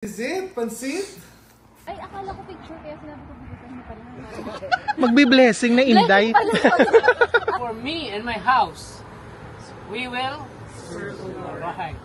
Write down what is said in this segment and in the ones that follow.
Is it? Pansit? Ay, akala ko picture kaya sinabi ko bigyan mo pala. Magbi-blessing na Inday. For me and my house, we will serve the Lord. Right.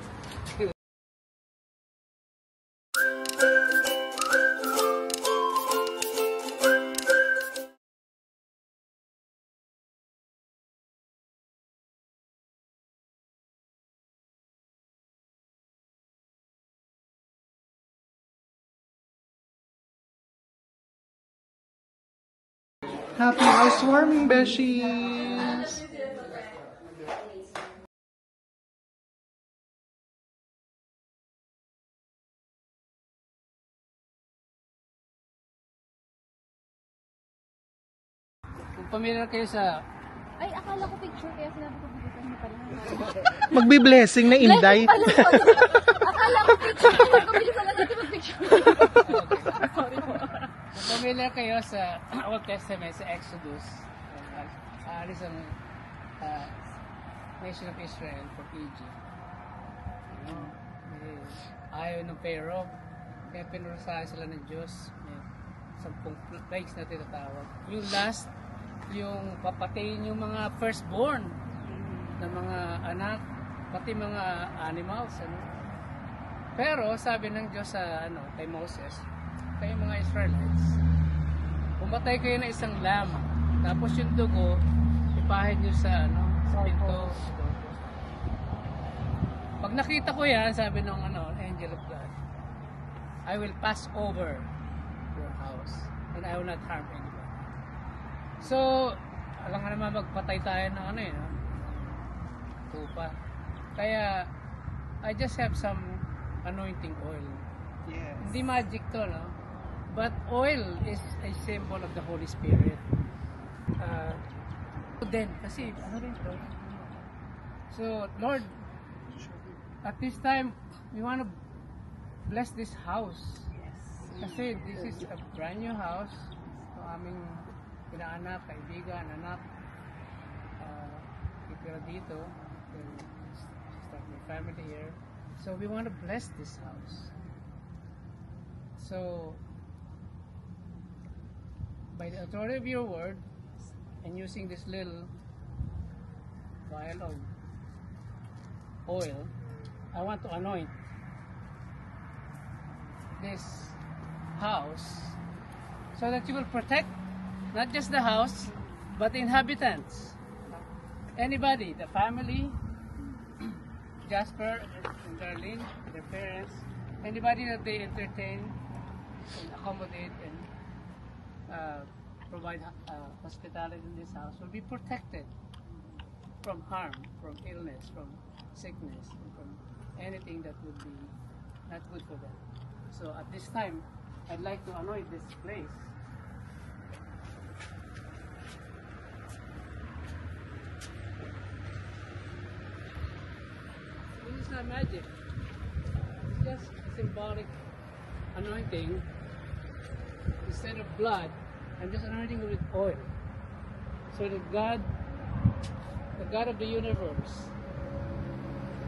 Happy housewarming, Beshies! Kung pamilyar kayo sa... Ay, akala ko picture kaya sinabi ko bigyan mo pala. Magbi-blessing na Inday. Akala ko picture kaya kumili pala natin mag-picture. Sorry po. Kung pamilyar kayo sa Old Testament, sa Exodus, aalis ang nation of Israel from Egypt. Ayaw ng Pharaoh, kaya pinurusahan sila ng Diyos. May 10 plagues na tinatawag. Yung last, yung papatayin yung mga firstborn ng mga anak, pati mga animals. Pero sabi ng Diyos sa kay Moses, kayo mga Israelites, pumatay kayo ng isang lamb, tapos yung dugo ipahid nyo sa pinto. Pag nakita ko yan, sabi ng angel of God, I will pass over your house and I will not harm anybody. So, alam nga naman magpatay tayo ng tupa. Kaya, I just have some anointing oil. Yes. Hindi magic to, no? But oil is a symbol of the Holy Spirit. Then, kasi, rin to? So, Lord, at this time, we want to bless this house. Kasi this is a brand new house. So, aming pinaanak, kaibigan, anak, itira dito, start my family here. So we want to bless this house. So, by the authority of your word, and using this little vial of oil, I want to anoint this house so that you will protect not just the house, but the inhabitants. Anybody, the family, Jasper and Darlene, their parents, anybody that they entertain and accommodate and provide hospitality in this house will be protected from harm, from illness, from sickness, and from anything that would be not good for them. So at this time, I'd like to anoint this place. This is not magic. It's just symbolic anointing. Instead of blood, I'm just anointing it with oil. So that God, the God of the universe,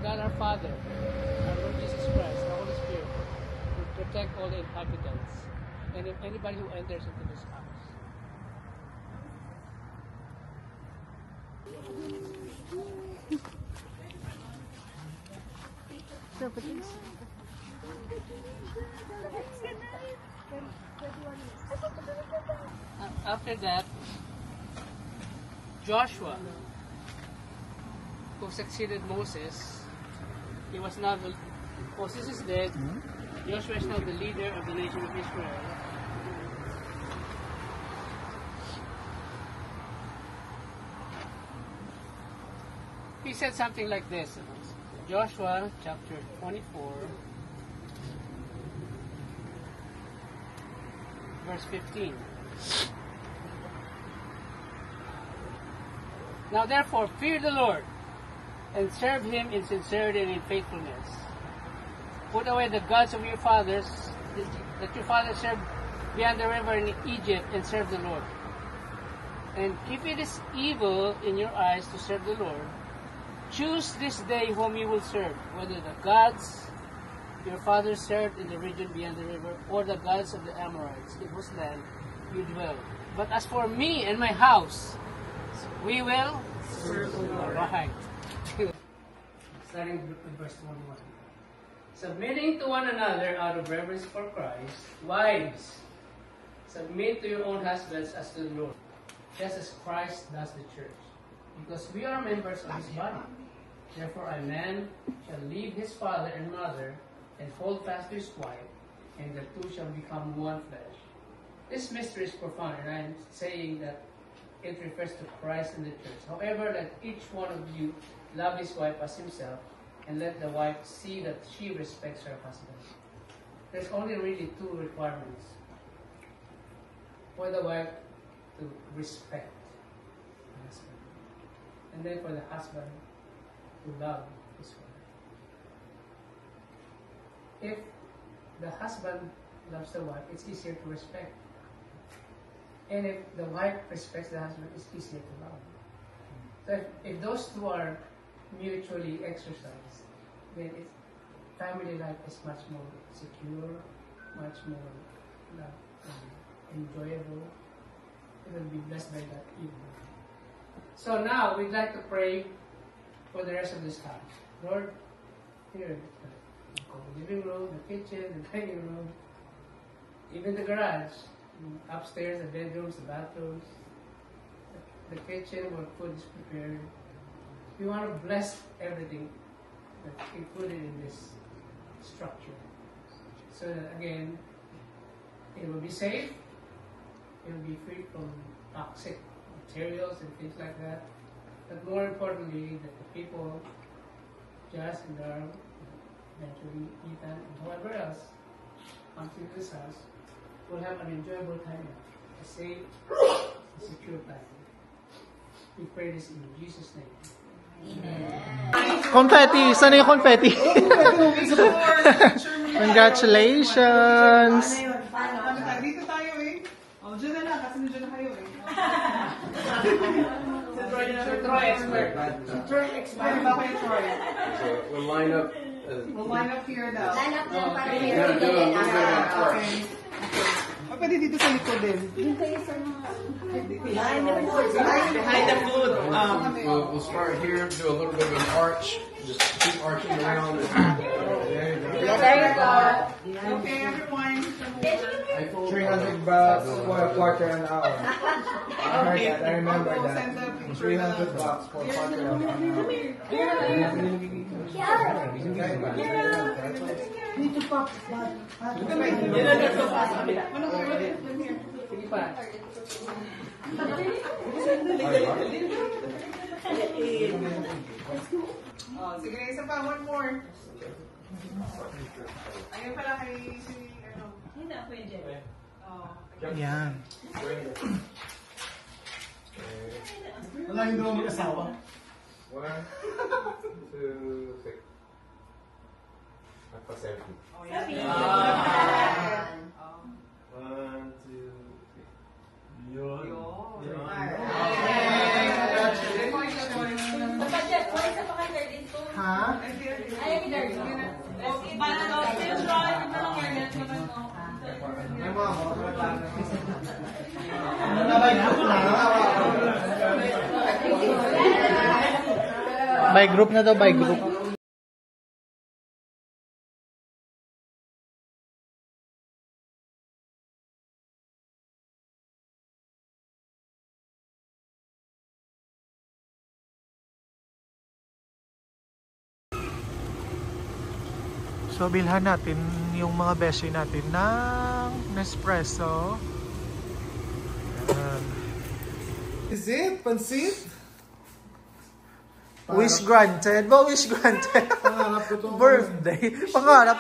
God our Father, our Lord Jesus Christ, the Holy Spirit, will protect all the inhabitants and if anybody who enters into this house. So, please. After that, Joshua, who succeeded Moses, he was now Moses is dead. Joshua is now the leader of the nation of Israel. He said something like this. Joshua chapter 24, verse 15. Now therefore fear the Lord and serve him in sincerity and in faithfulness. Put away the gods of your fathers that your fathers served beyond the river in Egypt and serve the Lord. And if it is evil in your eyes to serve the Lord, choose this day whom you will serve, whether the gods your fathers served in the region beyond the river, or the gods of the Amorites, in whose land you dwell. But as for me and my house, we will serve the Lord. Right. Starting with verse 21. Submitting to one another out of reverence for Christ, wives, submit to your own husbands as to the Lord, just as Christ does the church, because we are members of his body. Therefore a man shall leave his father and mother and hold fast to his wife, and the two shall become one flesh. This mystery is profound, and I am saying that it refers to Christ and the church. However, let each one of you love his wife as himself, and let the wife see that she respects her husband. There's only really two requirements for the wife to respect the husband, and then for the husband to love his wife. If the husband loves the wife, it's easier to respect. And if the wife respects the husband, it's easier to love. So if those two are mutually exercised, then family life is much more secure, much more enjoyable. It will be blessed by that evening. So now we'd like to pray for the rest of this house. Lord, here, the living room, the kitchen, the dining room, even the garage, upstairs, the bedrooms, the bathrooms, the kitchen where food is prepared. We want to bless everything that's included in this structure, so that again, it will be safe, it will be free from toxic materials and things like that. But more importantly, that the people, Jazz and Darl, eventually Ethan, and whoever else comes into this house, will have an enjoyable time, a safe, secure time. We pray this in Jesus' name. Confetti! Sana yung confetti? Congratulations! Dito tayo eh. Oh, dyan na lang, kasi nandiyan na kayo eh. Troy expert. Ay, ba kayo, Troy? So we'll line up. We'll line up here daw. Line up dyan para may Yeah, do a little bit of torch. Okay. Oh, pwede dito sa likod din. Yung kayo sa mga... Behind the food. We'll start here, do a little bit of an arch. Just keep arching around. There you go. There you go. Okay, everyone. 300 bucks for a quarter an hour. I heard that. I remember We'll send that. the picture 300 bucks for a quarter an hour. Sige pa. Oh, sige, isa pa, one more. Ayun pala kay si, ano. Hindi na, pwede. Oh. Yan. Wala yung daw mag-asawa. 1, 2, 3. Nagpa-selfie. Oh, yan. 1, 2, 3. Yun. Ha? Ayaw ni Darl. By group na daw, by group. So, bilhan natin yung mga beshi natin ng Nespresso. Ayan. Is it? Pansit? Wish granted. Ba, wish granted. Pangarap ko to. Birthday. Pangarap.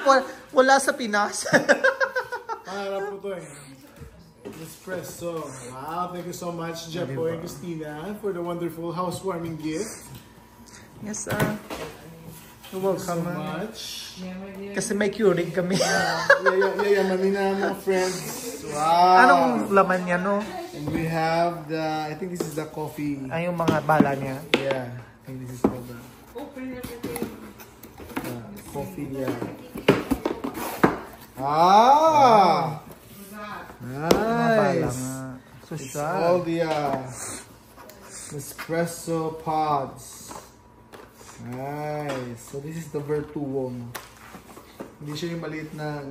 Wala sa Pinas. Pangarap ko to eh. Espresso. Wow, thank you so much, Jepo and Christina, for the wonderful housewarming gift. Yes, Thank you're you so welcome. much. Kasi may Keurig kami. Yayamanin na mga friends. Wow. Anong laman niya, no? And we have the, I think this is the coffee. Ay, yung mga bala niya. Yeah, I think this is called the coffee. Yeah. Ah! Bala Nice. nga. It's Social. all the Nespresso pods. Nice. So this is the Vertuo. No? Hindi siya yung maliit na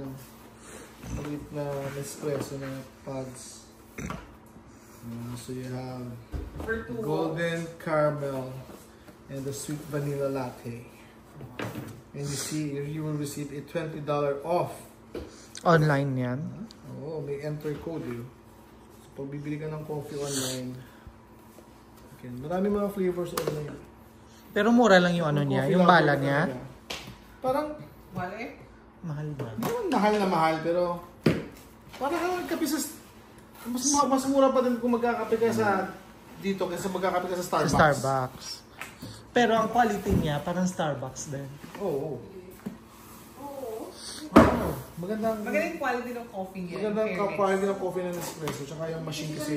Nespresso na pods. So you have golden caramel and the sweet vanilla latte. And you see, you will receive a $20 off. Online yan. Oh, may enter code yun. So, pag bibili ka ng coffee online, okay, marami mga flavors online. Pero mura lang yung ano niya, Coffee yung lover bala ka niya. talaga. Parang, Mahal ba? hindi naman mahal na mahal, pero parang nagkape sa, mas mura pa din kung magkakape ka sa dito kaysa magkakape ka sa Starbucks. Sa Starbucks. Pero ang quality niya, parang Starbucks din. Oo. Magandang quality ng coffee niya. magandang quality ng coffee ng espresso, tsaka yung machine kasi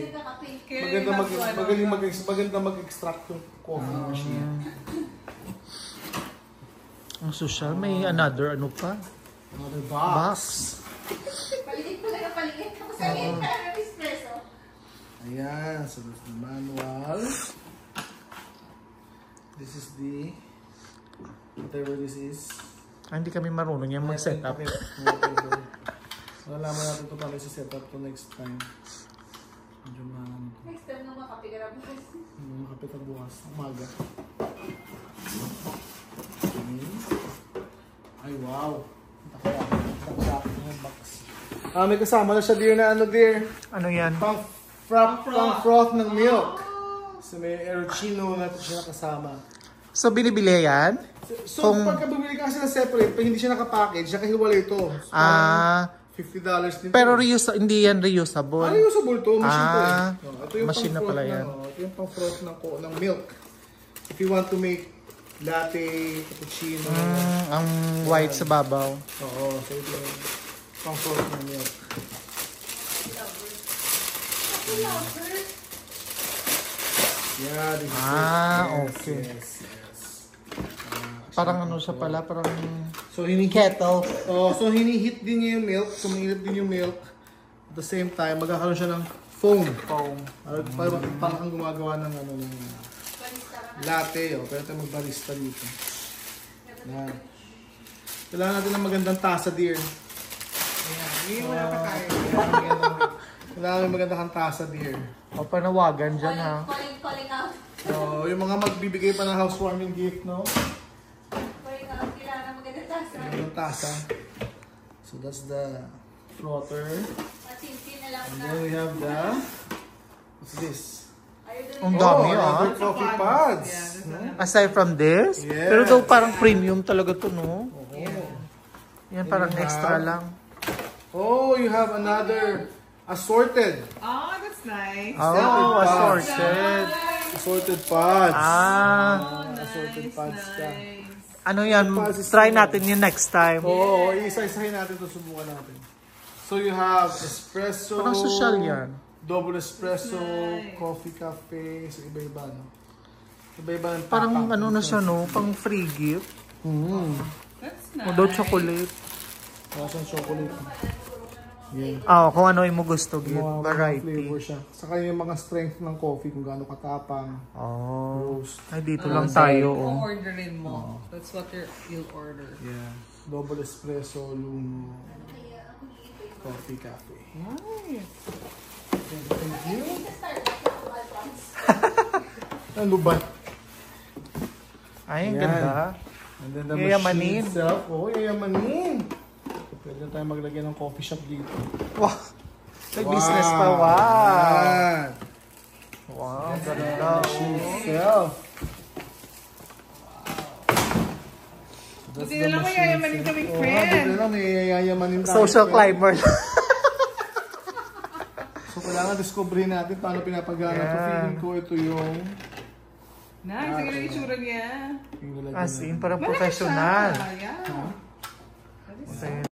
maganda mag-extract yung coffee machine. Ang social, may another ano pa? Another Box. box. Paligid ko lang paligid. Tapos sabihin ka ng espresso. Ayan, so there's the manual. This is the whatever this is. Hindi kami marunong yung mag-set up. Whatever. Malalaman natin ito paano i-set up to next time. Medyo Next time nung makapiga na bukas. makapit ang bukas. Umaga. Okay. Ay, wow. May kasama na siya dear na ano dear. Ano yan? Pang froth ng milk. So may Aerochino na siya nakasama. So, binibili yan? So, pagka bumili ka kasi ng separate, pag hindi siya nakapackage, siya kahiwalay ito. So, $50 din. Pero hindi yan reusable. Reusable to, machine to eh. Ito yung machine na pala yan. Ito yung pang froth ng milk. If you want to make latte, cappuccino. Ang white sa babaw. Oo, so ito yung pang froth ng milk. Yeah, this is okay. Yes. Parang ano siya pala, parang So, hinihit. kettle. So hinihit din niya yung milk. So, mainit din yung milk. At the same time, magkakaroon siya ng foam. Parang kang gumagawa ng latte. Pero tayo magbarista dito. Yan. Kailangan natin ng magandang tasa, dear. Kailangan ng magandang tasa, dear. O, panawagan dyan ha. Calling out. So, yung mga magbibigay pa ng housewarming gift, no? Calling out. Kailangan maganda tasa. Magandang tasa. So, that's the frother. Matsinsin na lang And na. then we have the... What's this? Ang dami another coffee pods. Aside from this, Yes. pero daw parang premium talaga to, no? Oh. Yan parang you extra have- lang. Oh, you have another assorted. Oh, that's nice. Oh, pods. assorted. Assorted pods. Assorted Nice, pods ka. nice. Ano yan? Try natin yun next time. Oo, isa-isahin natin ito, subukan natin. So you have espresso. Parang social yan. Double espresso, coffee, cafe. So iba-iba, no? Iba-iba ng Parang tapak. ano na siya, no? Pang free gift. That's O nice. daw chocolate. Parang chocolate. Yeah. Kung ano yung mo gusto, gift. Mga Variety. flavor siya. Saka yung mga strength ng coffee, kung gaano katapang. Oh. Roast. Ay, dito lang tayo, oh. Orderin mo. That's what you'll order. Yeah. Double espresso, luno, coffee, cafe. Nice. Thank you. Ano ba? Ay, ang Yan. ganda. And then the Yayamanin. machine itself. Oh, yayamanin. Pwede na tayo maglagay ng coffee shop dito. Wow. May business pa, wow. Yan. Wow, ganda. Machine itself. Buti na lang may yayamanin kaming friend. Buti na lang may yayamanin tayo. Social climber. So, kailangan discovery natin paano pinapagana ito. Yeah. Feeling ko ito yung... Nice, ang ganda yung itsura niya. yung nilagyan As in, natin. parang Malaki professional. siya. Yeah. Ayan.